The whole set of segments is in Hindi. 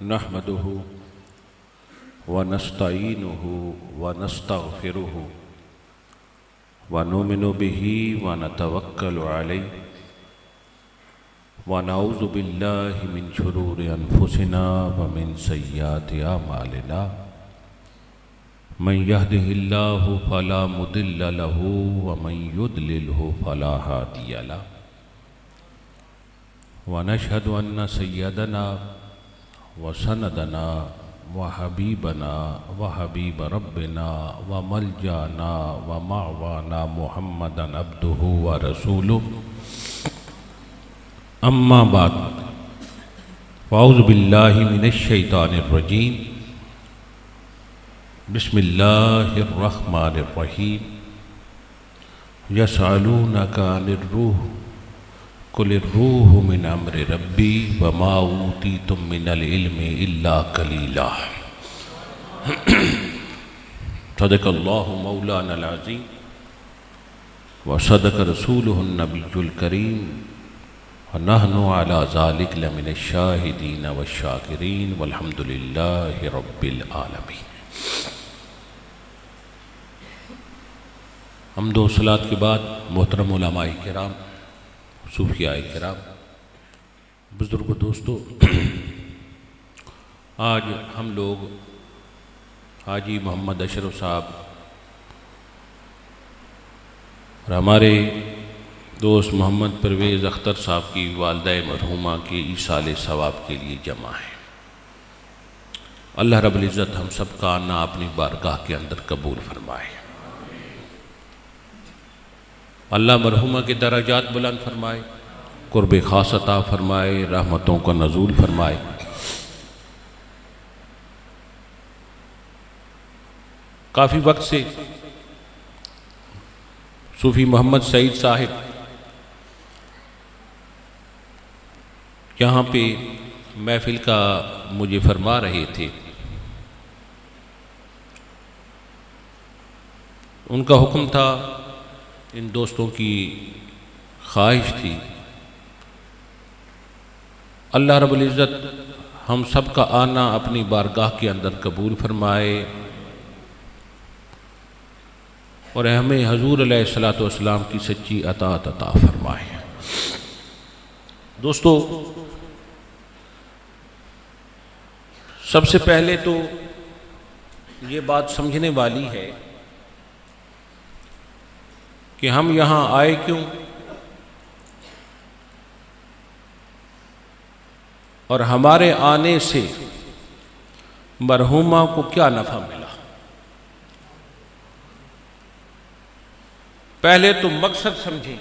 नहमदुहु व नस्तईनुहु व नस्तगफिरुहु व नुमिनु बिही व नतवक्कलु अलैहि व नऊज़ु बिल्लाहि मिन शुरूरि अनफुसिना व मिन सय्याति अमालिना मन यहदिहिल्लाहु फला मुदिल्ल लहु व मन युद्लिलहु फला हादिय लहु व नशहदु अन्न सय्यदना व सनदना व हबीबना व हबीब रब्बिना व मलजाना व मावाना मुहम्मदन अब्दुहु व रसूलुहु अम्मा बाद फ़अऊज़ु बिल्लाहि मिनश शैतानिर रजीम बिस्मिल्लाहिर रहमानिर रहीम यसअलूनका अनिर रूह कुलिर रूह मिन अम्रि रब्बी व मा ऊतीतुम मिनल इल्मि इल्ला कलीला। सदक़ल्लाहु मौलानल अज़ीम व सदक़ रसूलुहुन नबियुल करीम व नहनु अला ज़ालिक लमिनश शाहिदीन व शाकिरीन वल्हम्दुलिल्लाहि रब्बिल आलमीन। हम्दो सलात के बाद मोहतरम उलमाए किराम, सूफियाए किराम, बुज़ुर्ग दोस्तों, आज हम लोग हाजी मोहम्मद अशरफ साहब और हमारे दोस्त मोहम्मद परवेज़ अख्तर साहब की वालिदा मरहूमा के ईसाले सवाब के लिए जमा है। अल्लाह रब्बुल इज़्ज़त हम सब का आना अपनी बारगाह के अंदर कबूल फरमाए। अल्लाह मरहुमा के दराजात बुलंद फरमाए, कुर्ब खास अता फरमाए, रहमतों का नज़ूल फरमाए। काफ़ी वक्त से सूफ़ी मोहम्मद सईद साहिब यहाँ पे महफिल का मुझे फरमा रहे थे। उनका हुक्म था, इन दोस्तों की ख्वाहिश थी, अल्लाह रब्बुल इज़्ज़त हम सब का आना अपनी बारगाह के अंदर कबूल फरमाए और हमें हजूर अलैहिस्सलातु वस्सलाम की सच्ची अताअत अता फरमाए। दोस्तों, सबसे पहले तो ये बात समझने वाली है कि हम यहाँ आए क्यों और हमारे आने से मरहूमा को क्या नफ़ा मिला। पहले तो मकसद समझें,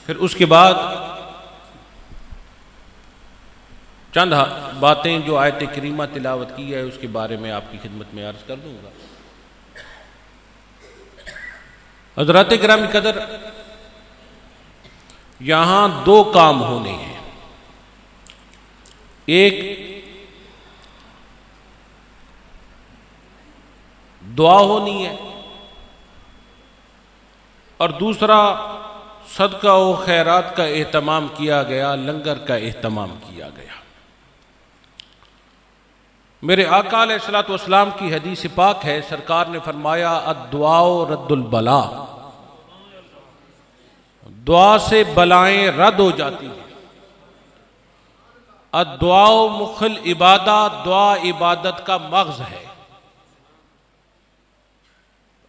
फिर उसके बाद चंद बातें जो आयत करीमा तिलावत की है उसके बारे में आपकी खिदमत में अर्ज़ कर दूंगा। हज़रात किराम कदर, यहां दो काम होने हैं। एक दुआ होनी है और दूसरा सदका व खैरात का एहतमाम किया गया, लंगर का एहतमाम किया गया। मेरे आका अलैहिस्सलातु वस्सलाम की हदीस पाक है, सरकार ने फरमाया अद्दुआओ रद्दुल बला, दुआ से बलाएं रद्द हो जाती हैं। अद्दुआओ मुखल इबादा, दुआ इबादत का मग़ज़ है।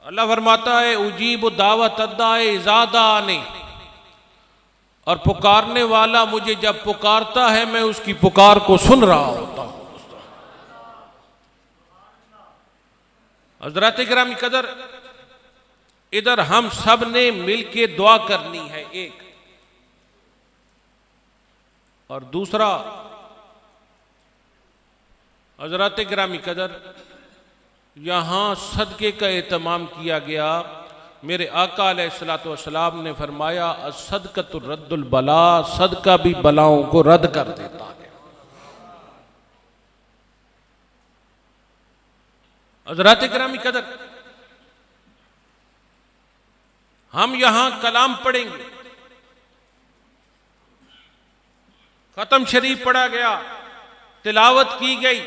अल्लाह फरमाता है उजीब दावत अद्दाए इज़ा आने, और पुकारने वाला मुझे जब पुकारता है मैं उसकी पुकार को सुन रहा होता हूं। हज़रात किराम कदर, इधर हम सब ने मिलके दुआ करनी है एक, और दूसरा हज़रात किराम कदर यहां सदके का एहतमाम किया गया। मेरे आका अलैहिस्सलातु वस्सलाम ने फरमाया अस्सदक़तु रद्दुल बला, सदका भी बलाओं को रद्द कर देता है। हज़रात किराम कदर, हम यहां कलाम पढ़ेंगे, खत्म शरीफ पढ़ा गया, तिलावत की गई,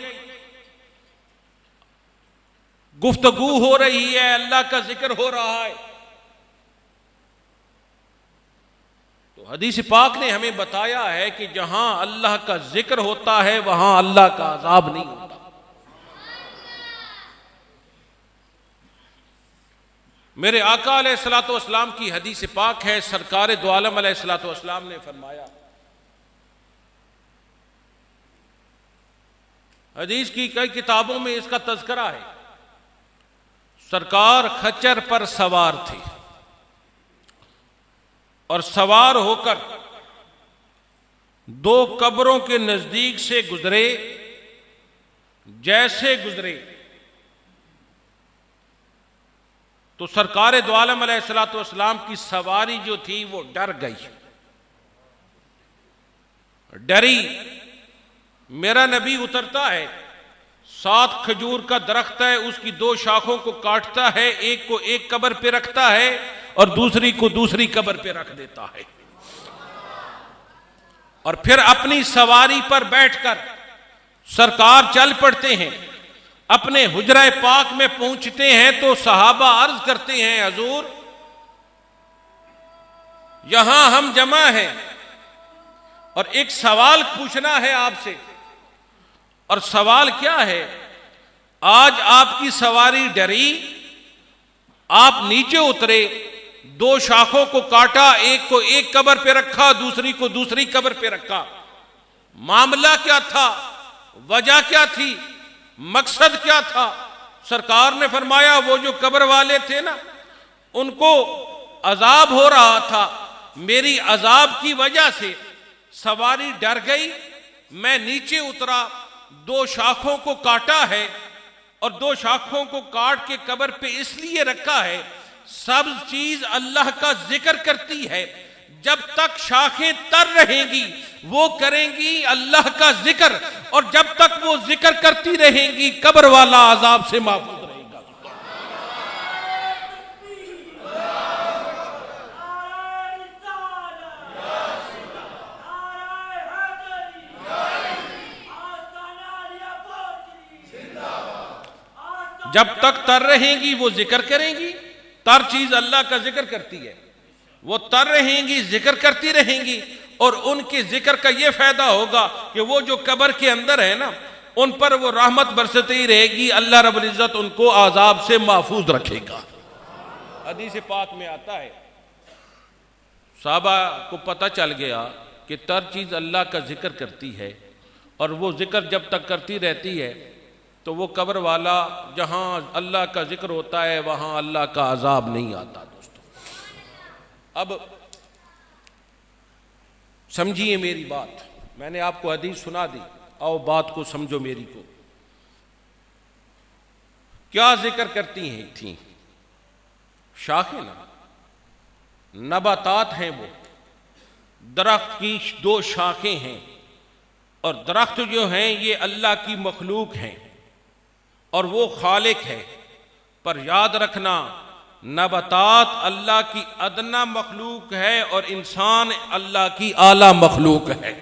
गुफ्तगू हो रही है, अल्लाह का जिक्र हो रहा है। तो हदीस पाक ने हमें बताया है कि जहां अल्लाह का जिक्र होता है वहां अल्लाह का अजाब नहीं होता। मेरे आका अलैहिस्सलातु वस्सलाम की हदीस पाक है, सरकार दो आलम अलैहिस्सलातु वस्सलाम ने फरमाया, हदीस की कई किताबों में इसका तज़किरा है, सरकार खच्चर पर सवार थे और सवार होकर दो कब्रों के नजदीक से गुजरे। जैसे गुजरे तो सरकार दो आलम अलैहिस्सलातु वस्सलाम की सवारी जो थी वो डर गई, डरी। मेरा नबी उतरता है, 7 खजूर का दरख्त है, उसकी 2 शाखों को काटता है, एक को एक कब्र पे रखता है और दूसरी को दूसरी कब्र पे रख देता है, और फिर अपनी सवारी पर बैठकर सरकार चल पड़ते हैं। अपने हुजरा पाक में पहुंचते हैं तो सहाबा अर्ज करते हैं, हजूर यहां हम जमा हैं और एक सवाल पूछना है आपसे। और सवाल क्या है? आज आपकी सवारी डरी, आप नीचे उतरे, 2 शाखों को काटा, एक को एक कब्र पे रखा, दूसरी को दूसरी कब्र पे रखा। मामला क्या था? वजह क्या थी? मकसद क्या था? सरकार ने फरमाया वो जो कब्र वाले थे ना, उनको अजाब हो रहा था, मेरी अजाब की वजह से सवारी डर गई, मैं नीचे उतरा, 2 शाखों को काटा है और 2 शाखों को काट के कब्र पे इसलिए रखा है, सब चीज अल्लाह का जिक्र करती है। जब तक शाखें तर रहेंगी वो करेंगी अल्लाह का जिक्र, और जब तक वो जिक्र करती रहेंगी कब्र वाला अजाब से महफूज रहेगा। जब तक तर रहेंगी वो जिक्र करेंगी, तर चीज अल्लाह का जिक्र करती है, वो तर रहेंगी, जिक्र करती रहेंगी, और उनके जिक्र का ये फायदा होगा कि वो जो कब्र के अंदर है ना, उन पर वो रहमत बरसती ही रहेगी, अल्लाह रब्बुल इज्जत उनको आजाब से महफूज रखेगा। हदीस पाक में आता है, साहबा को पता चल गया कि तर चीज अल्लाह का जिक्र करती है, और वो जिक्र जब तक करती रहती है तो वो कब्र वाला, जहां अल्लाह का जिक्र होता है वहां अल्लाह का अजाब नहीं आता। दोस्तों अब समझिए मेरी बात, मैंने आपको हदीस सुना दी, आओ बात को समझो मेरी को। क्या जिक्र करती हैं थी? शाखें ना, नबातात हैं, वो दरख्त की 2 शाखें हैं, और दरख्त जो हैं ये अल्लाह की मखलूक हैं और वो खालिक है। पर याद रखना, नबातात अल्लाह की अदना मखलूक है और इंसान अल्लाह की आला मखलूक है।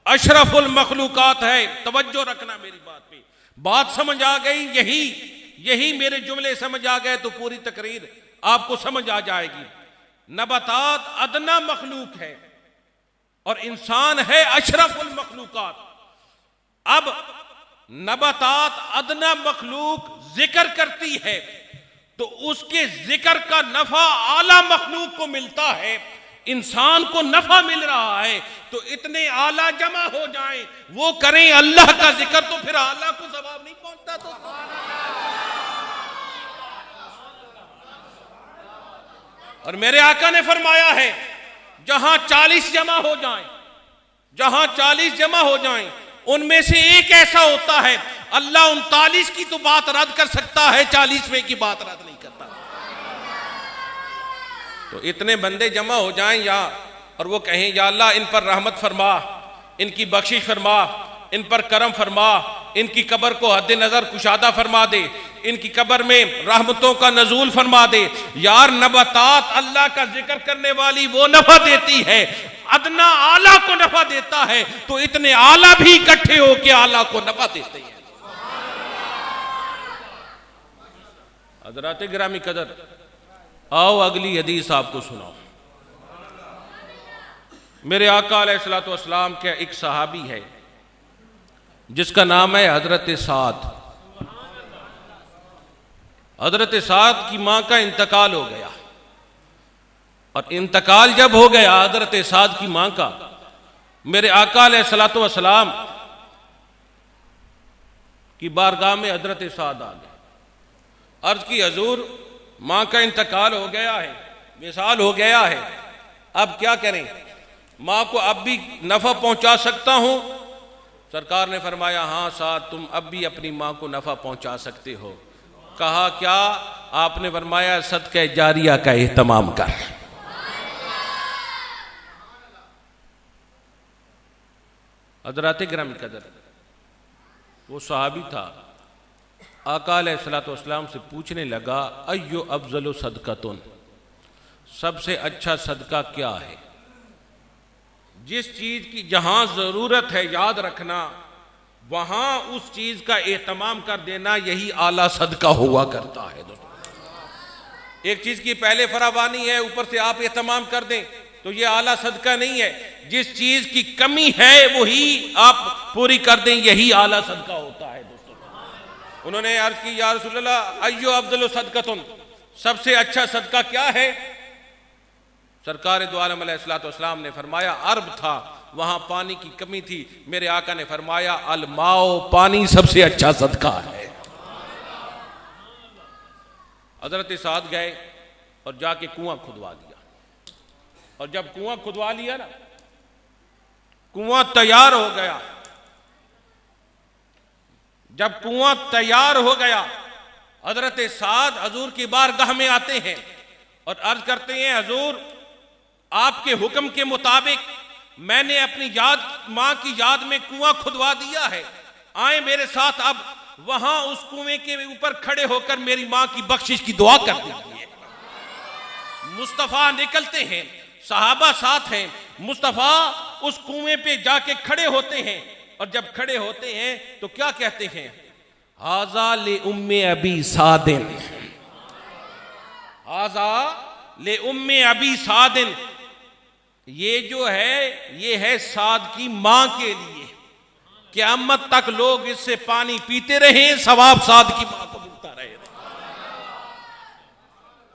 अशरफुल मखलूकात है। तवज्जो रखना मेरी बात पे, बात समझ आ गई? यही मेरे जुमले समझ आ गए तो पूरी तकरीर आपको समझ आ जाएगी। नबातात अदना मखलूक है और इंसान है अशरफुल मखलूकात। अब नबातात अदना मखलूक जिक्र करती है तो उसके जिक्र का नफा आला मखलूक को मिलता है, इंसान को नफा मिल रहा है। तो इतने आला जमा हो जाएं, वो करें अल्लाह का जिक्र, तो फिर आला को सवाब नहीं पहुंचता। तो और मेरे आका ने फरमाया है, जहां 40 जमा हो जाएं, जहां 40 जमा हो जाएं, उनमें से एक ऐसा होता है, अल्लाह 39 की तो बात रद्द कर सकता है, 40वें की बात रद्द नहीं करता। तो इतने बंदे जमा हो जाएं या, और वो कहें या अल्लाह इन पर रहमत फरमा, इनकी बख्शिश फरमा, इन पर करम फरमा, इनकी कब्र को हद नज़र कुशादा फरमा दे, इनकी कब्र में रहमतों का नजूल फरमा दे। यार नबातात अल्लाह का जिक्र करने वाली वो नफा देती है, अदना आला को नफा देता है, तो इतने आला भी इकट्ठे होके आला को नफा देते हैं। हज़रात गिरामी कदर, आओ अगली हदीस आपको सुनाओ। मेरे आका अलैहिस्सलातु वस्सलाम के एक सहाबी है जिसका नाम है हजरत साद। हजरत साद की मां का इंतकाल हो गया, और इंतकाल जब हो गया हजरत साद की मां का, मेरे आका अलैहिस्सलातु वस्सलाम की बारगाह में हजरत साद आ गए। अर्ज की हजूर मां का इंतकाल हो गया है, विसाल हो गया है, अब क्या करें? मां को अब भी नफा पहुंचा सकता हूं? सरकार ने फरमाया हाँ साद, तुम अब भी अपनी मां को नफा पहुंचा सकते हो। कहा क्या? आपने फरमाया सदका जारिया का एहतमाम कर। हज़रात गिरामी कदर, वो सहाबी था, आका अलैहिस्सलातु वस्सलाम से पूछने लगा अय्यो अफजलु सदकतुन, सबसे अच्छा सदका क्या है? जिस चीज की जहां जरूरत है याद रखना, वहां उस चीज का एहतमाम कर देना, यही आला सदका हुआ करता है। दोस्तों, एक चीज की पहले फरावानी है, ऊपर से आप एहतमाम कर दें, तो ये आला सदका नहीं है। जिस चीज की कमी है वही आप पूरी कर दें, यही आला सदका होता है। दोस्तों, उन्होंने अर्ज की या रसूलल्लाह अय्यो अफजलु सदकतुन, सबसे अच्छा सदका क्या है? सरकार दो आलम अलैहिस्सलातु वस्सलाम ने फरमाया अरब था, वहां पानी की कमी थी। मेरे आका ने फरमाया अल माओ, पानी सबसे अच्छा सदका है। हजरत साद गए और जाके कुआं खुदवा दिया, और जब कुआं खुदवा लिया ना, कुआं तैयार हो गया। जब कुआं तैयार हो गया, हजरत साद हजूर की बारगाह में आते हैं और अर्ज करते हैं हजूर, आपके हुक्म के मुताबिक मैंने अपनी मां की याद में कुआं खुदवा दिया है, आए मेरे साथ, अब वहां उस कुएं के ऊपर खड़े होकर मेरी मां की बख्शिश की दुआ कर दीजिए। मुस्तफा निकलते हैं, सहाबा साथ हैं, मुस्तफा उस कुएं पे जाके खड़े होते हैं, और जब खड़े होते हैं तो क्या कहते हैं? हाजा ले उम्मे अबी सादिन, हाजा ले उम्मे अबी सादिन, ये जो है ये है साद की मां के लिए, क़यामत तक लोग इससे पानी पीते रहे, सवाब साद की मां को मिलता रहे।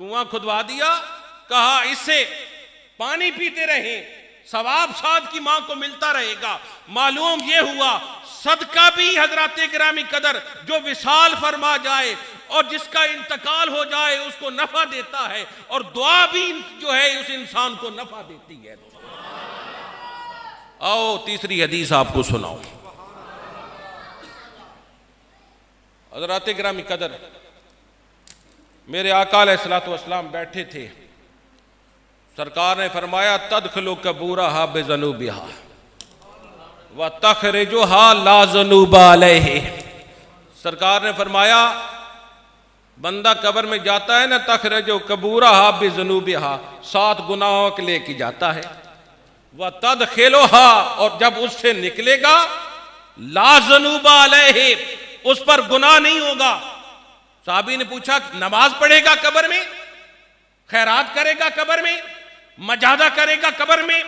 कुआं खुदवा दिया, कहा इससे पानी पीते रहे, सवाब साद की मां को मिलता रहेगा। मालूम ये हुआ सदका भी हजराते गिरामी कदर जो विसाल फरमा जाए और जिसका इंतकाल हो जाए उसको नफा देता है, और दुआ भी जो है उस इंसान को नफा देती है। आओ तीसरी हदीस आपको सुनाओ। हजराते गिरामी कदर, मेरे आका अलैहिस्सलातु वस्सलाम बैठे थे, सरकार ने फरमाया तदखलु कबूरहा बिज़ुनूबिहा व तखरिजुहा ला ज़ुनूबा अलैहि। सरकार ने फरमाया बंदा कब्र में जाता है ना, तखरिजु कबूरहा बिज़ुनूबिहा, 7 गुनाहों के लेके जाता है, व तदखिलुहा, और जब उससे निकलेगा ला ज़ुनूबा अलैहि, उस पर गुनाह नहीं होगा। साहबी ने पूछा नमाज पढ़ेगा कब्र में, खैरात करेगा कब्र में, मजादा करेगा कब्र में,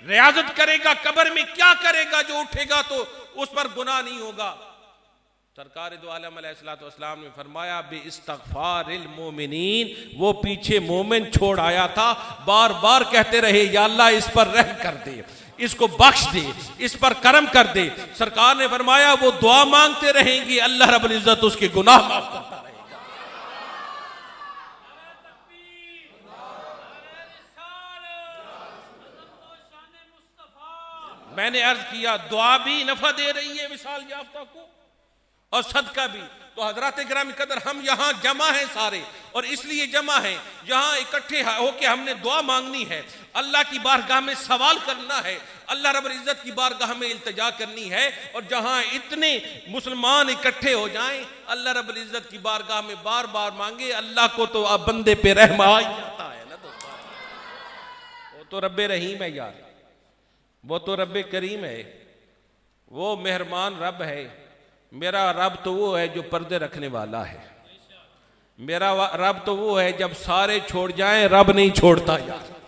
रियाजत करेगा कब्र में, क्या करेगा जो उठेगा तो उस पर गुनाह नहीं होगा? सरकार दो आलम अलैहिस्सलातु वस्सलाम ने फरमाया बि इस्तगफारिल मोमिनीन, वो पीछे मोमिन छोड़ आया था, बार बार कहते रहे या अल्लाह इस पर रहम कर दे, इसको बख्श दे, इस पर करम कर दे। सरकार ने फरमाया वो दुआ मांगते रहेंगे, अल्लाह रब्बुल इज्जत उसके गुनाह माफ करता रहेगा। मैंने अर्ज किया दुआ भी नफा दे रही है विसाल याफ्ता को, और सदका भी। तो हजरात गिरामी कदर, हम यहाँ जमा हैं सारे, और इसलिए जमा हैं, यहाँ इकट्ठे होके हमने दुआ मांगनी है, अल्लाह की बारगाह में सवाल करना है, अल्लाह रब्बुल इज्जत की बारगाह में इल्तिजा करनी है, और जहां इतने मुसलमान इकट्ठे हो जाएं, अल्लाह रब्बुल इज्जत की बारगाह में बार बार मांगे। अल्लाह को तो अब बंदे पे रहम आ ही जाता है ना दोस्तों। वो तो रब्बे रहीम है यार, वो तो रब्बे करीम है, वो मेहरबान रब है। मेरा रब तो वो है जो पर्दे रखने वाला है। मेरा रब तो वो है जब सारे छोड़ जाएं रब नहीं छोड़ता यार।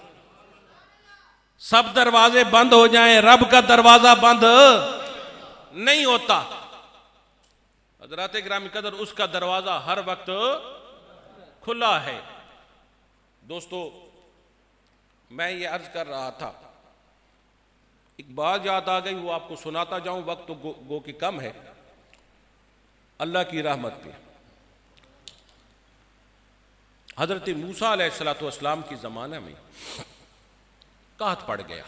सब दरवाजे बंद हो जाएं रब का दरवाजा बंद नहीं होता। हज़रात गिरामी कदर, उसका दरवाजा हर वक्त खुला है। दोस्तों, मैं ये अर्ज कर रहा था, एक बात याद आ गई, वो आपको सुनाता जाऊं, वक्त तो गो कि कम है। अल्लाह की रहमत पे हजरत मूसा अलैहिस्सलाम के ज़माने में कहत पड़ गया,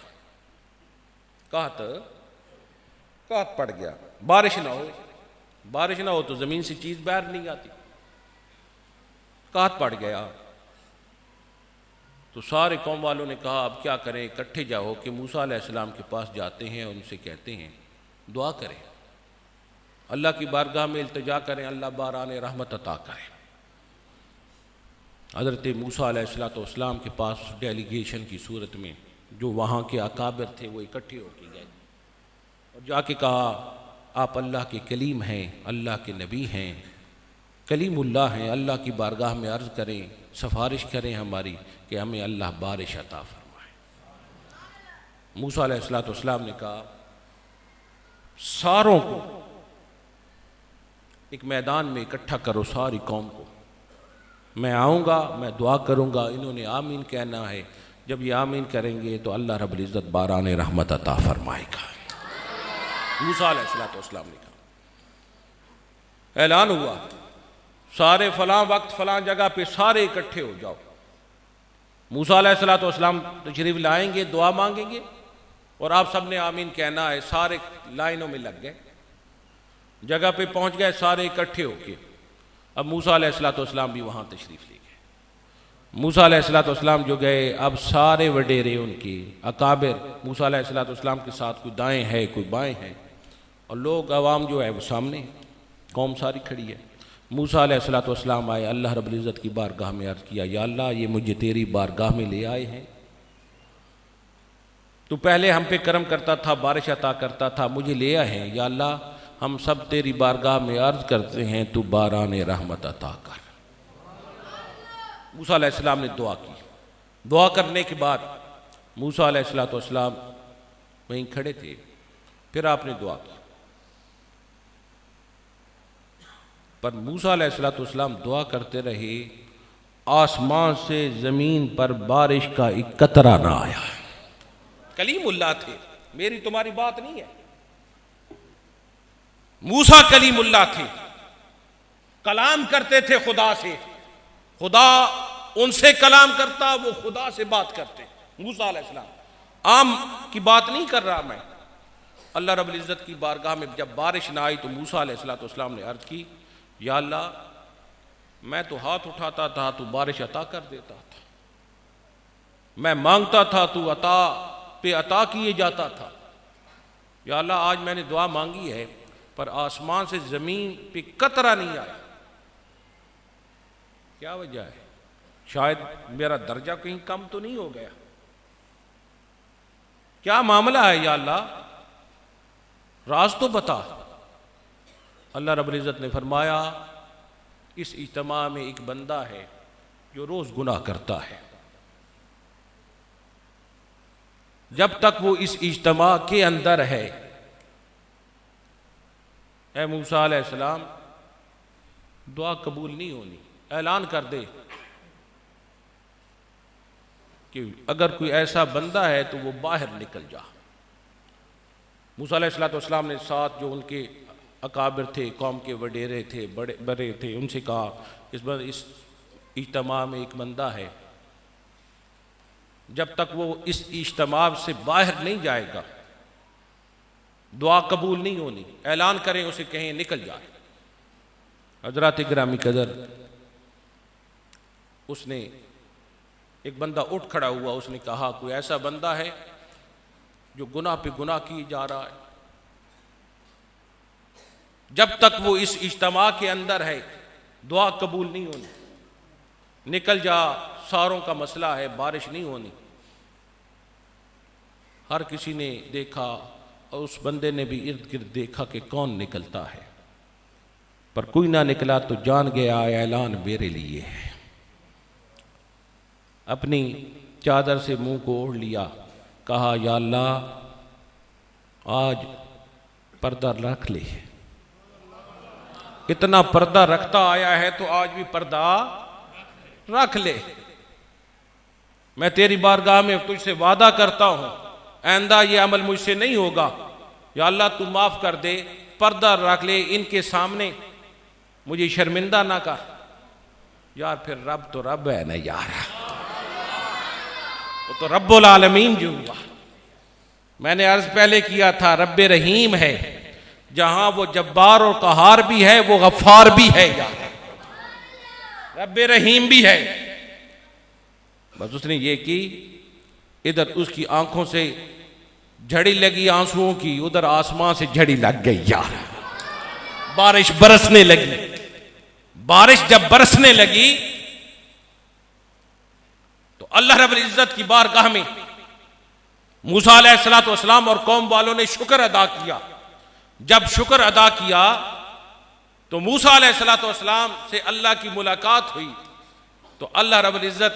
कहत पड़ गया। बारिश ना हो तो ज़मीन से चीज़ बाहर नहीं आती। कहत पड़ गया तो सारे कौम वालों ने कहा अब क्या करें, इकट्ठे जाओ कि मूसा अलैहिस्सलाम के पास जाते हैं, उनसे कहते हैं दुआ करें, अल्लाह की बारगाह में इल्तिजा करें, अल्लाह बारान रहमत अता करें। हज़रत मूसा अलैहिस्सलाम के पास डेलीगेशन की सूरत में जो वहाँ के अकाबिर थे वो इकट्ठे होके गए और जाके कहा आप अल्लाह के कलीम हैं, अल्लाह के नबी हैं, कलीमुल्लाह हैं, अल्लाह की बारगाह में अर्ज़ करें, सिफारिश करें हमारी कि हमें अल्लाह बारिश अता फरमाए। मूसा अलैहिस्सलाम ने कहा सारों को एक मैदान में इकट्ठा करो, सारी कौम को, मैं आऊँगा, मैं दुआ करूँगा, इन्होंने आमीन कहना है। जब ये आमीन करेंगे तो अल्लाह रब्बुल इज़्ज़त बारान रहमत अता फरमाएगा। मूसा अलैहिस्सलाम ने कहा, ऐलान हुआ सारे फलां वक्त फलां जगह पे सारे इकट्ठे हो जाओ। मूसा अलैहिस्सलाम तशरीफ लाएंगे, दुआ मांगेंगे और आप सब ने आमीन कहना है। सारे लाइनों में लग गए, जगह पे पहुंच गए सारे इकट्ठे होके। अब मूसा अलैहिस्सलाम भी वहां तशरीफ ले गए। मूसा अलैहिस्सलाम जो गए, अब सारे वडेरे उनके अकाबिर मूसा अलैहिस्सलाम के साथ, कोई दाएं है कोई बाएं है, और लोग अवाम जो है वो सामने, कौम सारी खड़ी है। मूसा अलैहिस्सलाम आए, अल्लाह रब्बुल इज़्ज़त की बारगाह में अर्ज़ किया, या अल्लाह ये मुझे तेरी बारगाह में ले आए हैं, तू पहले हम पे करम करता था, बारिश अता करता था, मुझे ले आए हैं, या अल्लाह हम सब तेरी बारगाह में अर्ज़ करते हैं तू बारान रहमत अता कर। मूसा अलैहिस्सलाम ने दुआ की। दुआ करने के बाद मूसा अलैहिस्सलाम वहीं खड़े थे, फिर आपने दुआ की। पर मूसा अलैहिस्सलाम दुआ करते रहे, आसमान से ज़मीन पर बारिश का एक कतरा ना आया। कलीमुल्लाह थे, मेरी तुम्हारी बात नहीं है, मूसा कलीमुल्लाह थे, कलाम करते थे खुदा से, खुदा उनसे कलाम करता, वो खुदा से बात करते। मूसा अलैहिस्सलाम, आम की बात नहीं कर रहा मैं। अल्लाह रब्बुल इज़्ज़त की बारगाह में जब बारिश ना आई तो मूसा अलैहिस्सलाम ने अर्ज़ की, या अल्लाह मैं तो हाथ उठाता था तू बारिश अता कर देता था, मैं मांगता था तू अता पे अता किए जाता था। या अल्लाह आज मैंने दुआ मांगी है पर आसमान से ज़मीन पे कतरा नहीं आया, क्या वजह है? शायद मेरा दर्जा कहीं कम तो नहीं हो गया, क्या मामला है? या अल्लाह राज तो बता। अल्लाह रब्बुल इज़्ज़त ने फरमाया, इस इज्तिमा में एक बंदा है जो रोज़ गुनाह करता है, जब तक वो इस इज्तिमा के अंदर है, ऐ मूसा अलैहिस्सलाम दुआ कबूल नहीं होनी, ऐलान कर दे कि अगर कोई ऐसा बंदा है तो वो बाहर निकल जा। मूसा अलैहिस्सलाम ने साथ जो उनके अकाबिर थे, कौम के वडेरे थे, बड़े बड़े थे, उनसे कहा इस इज्तिमा में एक बंदा है, जब तक वो इस इज्तिमा से बाहर नहीं जाएगा दुआ कबूल नहीं होनी, ऐलान करें उसे, कहें निकल जाए। हज़रात गिरामी कदर, उसने एक बंदा उठ खड़ा हुआ, उसने कहा कोई ऐसा बंदा है जो गुनाह पे गुनाह किए जा रहा है। जब तक वो इस इज्तिमा के अंदर है दुआ कबूल नहीं होनी। निकल जा, सारों का मसला है, बारिश नहीं होनी। हर किसी ने देखा और उस बंदे ने भी इर्द गिर्द देखा कि कौन निकलता है, पर कोई ना निकला तो जान गया ऐलान मेरे लिए है। अपनी चादर से मुंह को ओढ़ लिया, कहा या अल्लाह आज पर्दा रख ले। इतना पर्दा रखता आया है तो आज भी पर्दा रख ले। मैं तेरी बारगाह में तुझसे वादा करता हूं आइंदा ये अमल मुझसे नहीं होगा। या अल्लाह तू माफ कर दे, पर्दा रख ले, इनके सामने मुझे शर्मिंदा ना कर। यार फिर रब तो रब है ना यार, वो तो रब्बुल आलमीन जो हुआ। मैंने अर्ज पहले किया था रब्बे रहीम है, जहां वो जब्बार और कहार भी है वो गफ्फार भी है यार, रब्बे रहीम भी है। बस उसने ये की, इधर उसकी आंखों से झड़ी लगी आंसुओं की, उधर आसमां से झड़ी लग गई यार। बारिश बरसने लगी। बारिश जब बरसने लगी तो अल्लाह रब्बुल इज्जत की बारगाह में मूसा अलैहिस्सलातु वस्सलाम और कौम वालों ने शुक्र अदा किया। जब शुक्र अदा किया तो मूसा अलैहिस्सलातु वस्सलाम से अल्लाह की मुलाकात हुई। तो अल्लाह रब्बुल इज्जत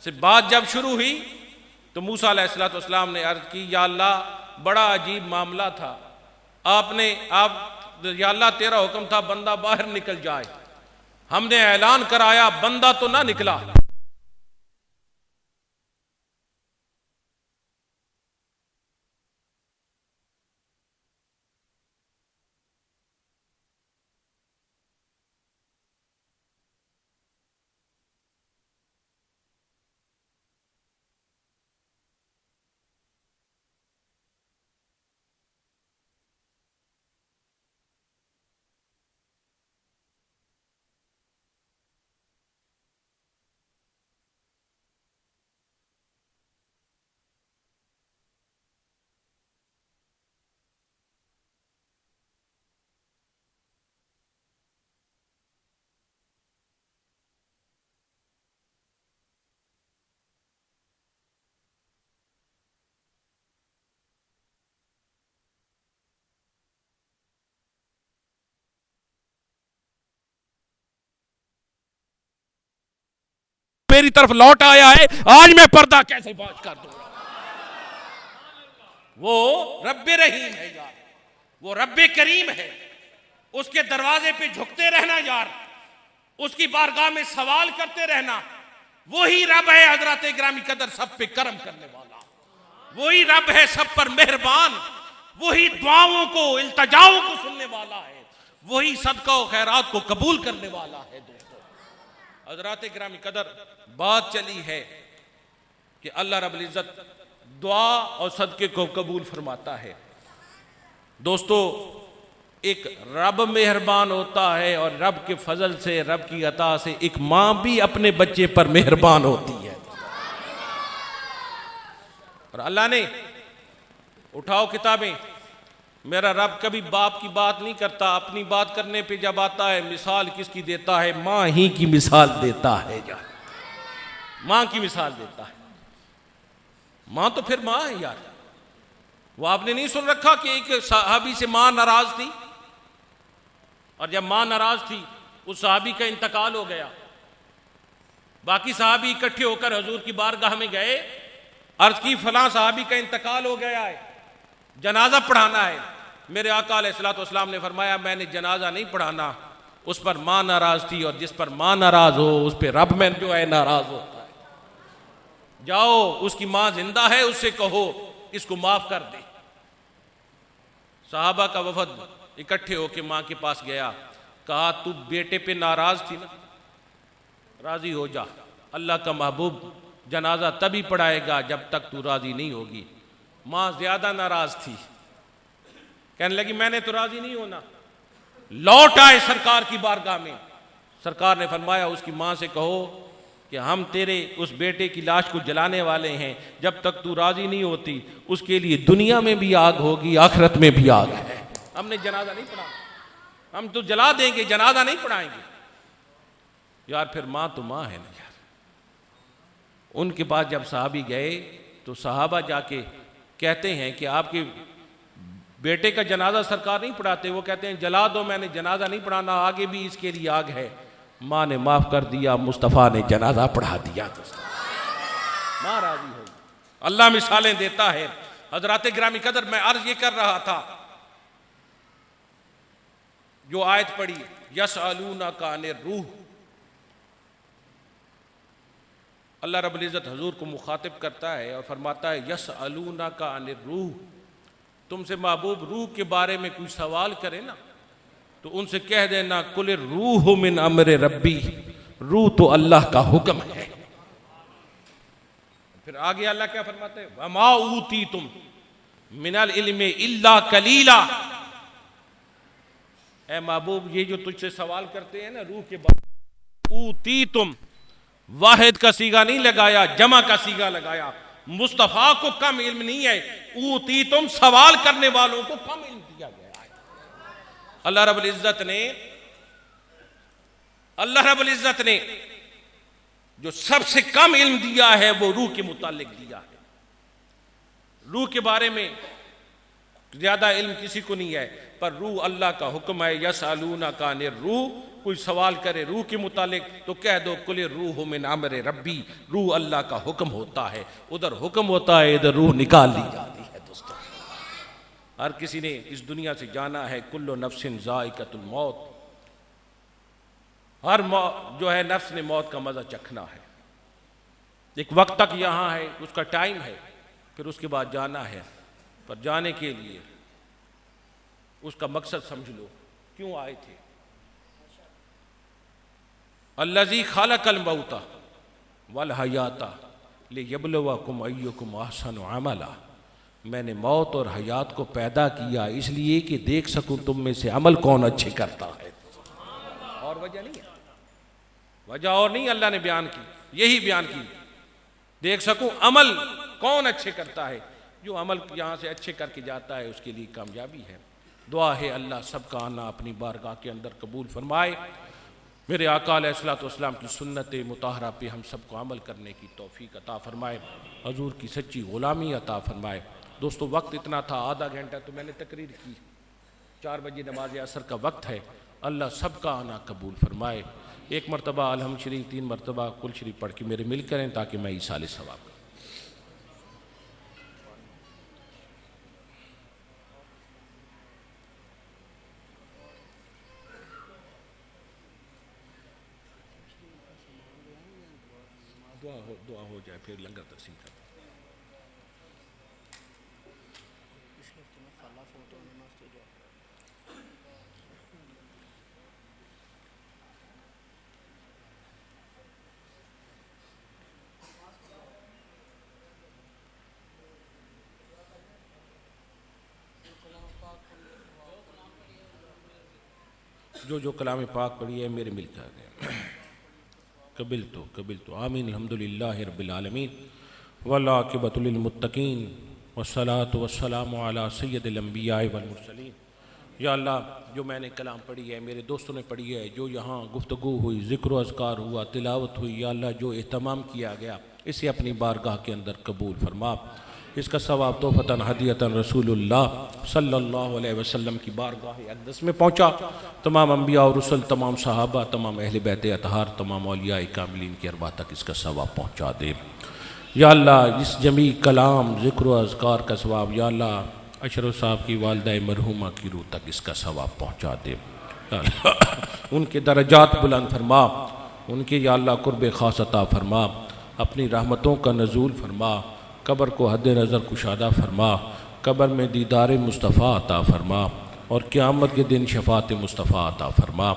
से बात जब शुरू हुई तो मूसा अलैहिस्सलातु वस्सलाम ने अर्ज की, या अल्लाह बड़ा अजीब मामला था, या अल्लाह तेरा हुक्म था बंदा बाहर निकल जाए, हमने ऐलान कराया बंदा तो ना निकला। मेरी तरफ लौट आया है, आज मैं पर्दा कैसे फाश कर दूंगा। वो रब्बे रहीम है यार, वो रब्बे करीम है। उसके दरवाजे पे झुकते रहना यार, उसकी बारगाह में सवाल करते रहना। वही रब है हजरत ग्रामी कदर सब पे करम करने वाला, वही रब है सब पर मेहरबान, वही दुआओं को इल्तिजाओं को सुनने वाला है, वही सदका और खैरात को कबूल करने वाला है। दोस्तों हजरत ग्रामी कदर बात चली है कि अल्लाह रब्बुल इज्जत दुआ और सदके को कबूल फरमाता है। दोस्तों एक रब मेहरबान होता है और रब के फजल से, रब की अता से एक मां भी अपने बच्चे पर मेहरबान होती है। और अल्लाह ने, उठाओ किताबें, मेरा रब कभी बाप की बात नहीं करता, अपनी बात करने पे जब आता है मिसाल किसकी देता है, मां ही की मिसाल देता है यार, मां की मिसाल देता है। मां तो फिर मां है यार। वो आपने नहीं सुन रखा कि एक सहाबी से मां नाराज थी और जब मां नाराज थी उस सहाबी का इंतकाल हो गया। बाकी सहाबी इकट्ठे होकर हजूर की बारगाह में गए, अर्ज की फलां सहाबी का इंतकाल हो गया है, जनाजा पढ़ाना है। मेरे आका अलैहिस्सलातु वस्सलाम ने फरमाया मैंने जनाजा नहीं पढ़ाना, उस पर मां नाराज थी और जिस पर मां नाराज हो उस पर रब में जो है नाराज होता है। जाओ उसकी मां जिंदा है, उससे कहो इसको माफ कर दे। साहबा का वफद इकट्ठे होकर मां के पास गया, कहा तू बेटे पे नाराज थी ना, राजी हो जा, अल्लाह का महबूब जनाजा तभी पढ़ाएगा जब तक तू राजी नहीं होगी। मां ज्यादा नाराज थी, कहने लगी मैंने तो राजी नहीं होना। लौट आए सरकार की बारगाह में, सरकार ने फरमाया उसकी मां से कहो कि हम तेरे उस बेटे की लाश को जलाने वाले हैं, जब तक तू राज़ी नहीं होती उसके लिए दुनिया में भी आग होगी, आखिरत में भी आग है। हमने जनाजा नहीं पढ़ा, हम तो जला देंगे, जनाजा नहीं पढ़ाएंगे। यार फिर माँ तो माँ है ना यार। उनके पास जब सहाबी गए तो सहाबा जाके कहते हैं कि आपके बेटे का जनाजा सरकार नहीं पढ़ाते। वो कहते हैं जला दो, मैंने जनाजा नहीं पढ़ाना, आगे भी इसके लिए आग है। माँ ने माफ़ कर दिया, मुस्तफ़ा ने जनाजा पढ़ा दिया। माँ राजी हो। अल्लाह मिसालें देता है। हज़रात गिरामी कदर, मैं अर्ज ये कर रहा था, जो आयत पढ़ी यसअलूना का अनिर रूह, अल्लाह रब्बुल इज़्ज़त हुजूर को मुखातिब करता है और फरमाता है यसअलूना का अनिर रूह, तुमसे महबूब रूह के बारे में कोई सवाल करे ना तो उनसे कह देना कुल रूह मिन अमर रब्बी, रूह तो अल्लाह का हुक्म है। फिर आगे अल्लाह क्या फरमाते हैं, वमा ऊती तुम मिनल इल्मे इल्ला कलीला। ए महबूब, ये जो तुझसे सवाल करते हैं ना रूह के बारे में, ऊती तुम, वाहिद का सीगा नहीं लगाया, जमा का सीगा लगाया। मुस्तफ़ा को कम इल्म नहीं है, ऊती तुम, सवाल करने वालों को कम इल्म दिया गया है। अल्लाह रब्बुल इज़्ज़त ने जो सबसे कम इल्म दिया है वो रूह के मुतालिक दिया है। रूह के बारे में ज्यादा इल्म किसी को नहीं है, पर रूह अल्लाह का हुक्म है। यसअलूना का अनिर रूह, कोई सवाल करे रूह के मुतालिक तो कह दो कुल रूह मिन अमर रब्बी, रूह अल्लाह का हुक्म होता है। उधर हुक्म होता है, इधर रूह निकाल ली जाती है। दोस्तों, हर किसी ने इस दुनिया से जाना है, कुल्लु नफ्सिन ज़ाइक़तुल मौत, हर जो है नफ्स ने मौत का मज़ा चखना है। एक वक्त तक यहाँ है, उसका टाइम है, फिर उसके बाद जाना है। पर जाने के लिए उसका मकसद समझ लो, क्यों आए थे। अल्लज़ी खालक़ल मौता वल हयाता लियब्लुवकुम अय्युकुम अहसनु अमला, मैंने मौत और हयात को पैदा किया इसलिए कि देख सकूं तुम में से अमल कौन अच्छे करता है। और वजह नहीं है, वजह और नहीं अल्लाह ने बयान की, यही बयान की, देख सकूं अमल कौन अच्छे करता है। जो अमल यहाँ से अच्छे करके जाता है उसके लिए कामयाबी है। दुआ है अल्लाह सबका आना अपनी बारगाह के अंदर कबूल फरमाए। मेरे आका अलैहिस्सलातु वस्सलाम की सुन्नत मुताहरा पे हम सबको अमल करने की तौफीक अता फरमाए, हजूर की सच्ची ग़ुलामी अता फरमाए। दोस्तों, वक्त इतना था, आधा घंटा तो मैंने तकरीर की, 4 बजे नमाज असर का वक्त है। अल्लाह सबका आना कबूल फरमाए। एक मरतबा अलहम्द शरीफ, 3 मरतबा कुल शरीफ पढ़ के मेरे मिल करें ताकि मैं ईसाल सवाब। दुआ हो जाए फिर लंगर तकसीम कर। जो कलाम पाक पढ़ी है मेरे मिल कर कबिल तो आमीन। अल्हम्दुलिल्लाहि रब्बिल आलमीन वल आक़िबतु लिल मुत्तक़ीन वस्सलातु वस्सलामु अला सय्यदिल अंबिया वल मुरसलीन। या अल्लाह, जो मैंने कलाम पढ़ी है, मेरे दोस्तों ने पढ़ी है, जो यहाँ गुफ्तगू हुई, ज़िक्र अज़कार हुआ, तिलावत हुई, या अल्लाह जो एहतमाम किया गया, इसे अपनी बारगाह के अंदर कबूल फरमा। इसका सवाब तोहफ़तन हदियतन रसूलुल्लाह सल्लल्लाहु अलैहि वसल्लम की बारगाह अक़दस में पहुँचा। तमाम अंबिया और रसूल, तमाम सहाबा, तमाम अहले बैत अतहार, तमाम औलिया कामिलीन की अरवाह तक इसका सवाब पहुँचा दे। या अल्लाह, इस जमी कलाम ज़िक्र अज़कार का सवाब, या अल्लाह अशरफ साहब की वालदा मरहूमा की रूह तक इसका सवाब पहुँचा दे। उनके दरजात बुलंद फरमा, उनके या अल्लाह कुर्ब ख़ास अता फरमा, अपनी रहमतों का नज़ूल फरमा, कब्र को हद नज़र कुशादा फरमा, कब्र में दीदार मुस्तफ़ा अता फरमा और क़यामत के दिन शफ़ात मुस्तफ़ा अता फरमा।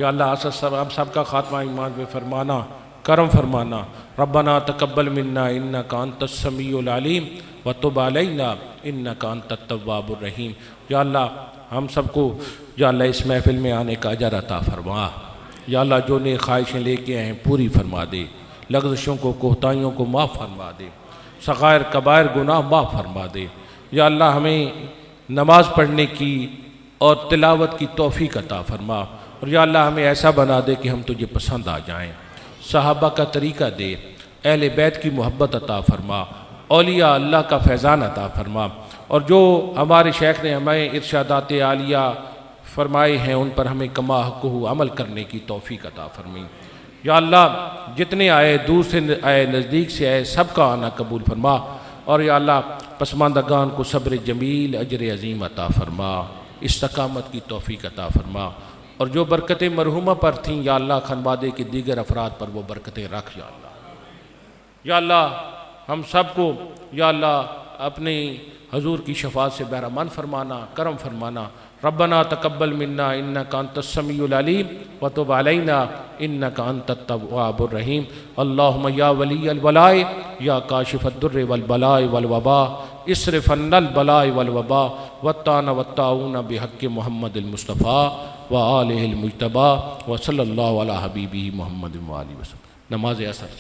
या अल्लाह हम सब का ख़ात्मा ईमान में फरमाना, करम फरमाना। रब्बना तक़ब्बल मिन्ना इन्नका अंतस समीउल अलीम व तुब अलैना इन्नका अंतत तव्वाबुर रहीम। या अल्लाह, हम सबको या अल्लाह इस महफ़िल में आने का अजर अता फरमा। या अल्लाह, जो नेक ख्वाहिशें लेके आए हैं पूरी फरमा दे। लग़ज़िशों को, कोताहियों को माफ़ फरमा दे, सग़ायर कबायर गुनाह माफ़ फरमा दे। या अल्लाह हमें नमाज़ पढ़ने की और तिलावत की तौफ़ीक़ अता फरमा, और या अल्लाह हमें ऐसा बना दे कि हम तुझे पसंद आ जाएँ। सहाबा का तरीक़ा दे, अहले बैत की मोहब्बत अता फरमा, औलिया अल्लाह का फैज़ान अता फरमा, और जो हमारे शेख ने हमें इरशादात आलिया फरमाए हैं उन पर हमें कमा हक़्क़ुहु अमल करने की तौफ़ीक़ अता फरमाई। या अल्लाह जितने आए, दूर से आए, नज़दीक से आए, सबका आना कबूल फरमा, और या अल्लाह पसमानदगान को सब्र जमील अजर अज़ीम अता फरमा, इस्तकामत की तौफ़ीक़ अता फरमा, और जो बरकतें मरहुमा पर थीं या अल्लाह खनवादे के दीगर अफराद पर वो बरकतें रख। या अल्लाह हम सबको या अल्लाह अपने हजूर की शफ़ाअत से बहरामंद फरमाना, करम फरमाना। रब्बना तक़ब्बल मिन्ना इन्नका अंतस समीउल अलीम व तुब अलैना इन्नका अंतत तव्वाबुर रहीम। अल्लाहुम्मा या वलियल वलाए या काशिफद दुर्रि वल बलाए वल वबा इस्रिफ अन्नल बलाए वल वबा वत्ताना वत्ताऊना बिहक़्क़ि मुहम्मदिल मुस्तफ़ा व आलिहिल मुज्तबा व सल्लल्लाहु अला हबीबिही मुहम्मदिन व आलिहि वसल्लम। नमाज असर।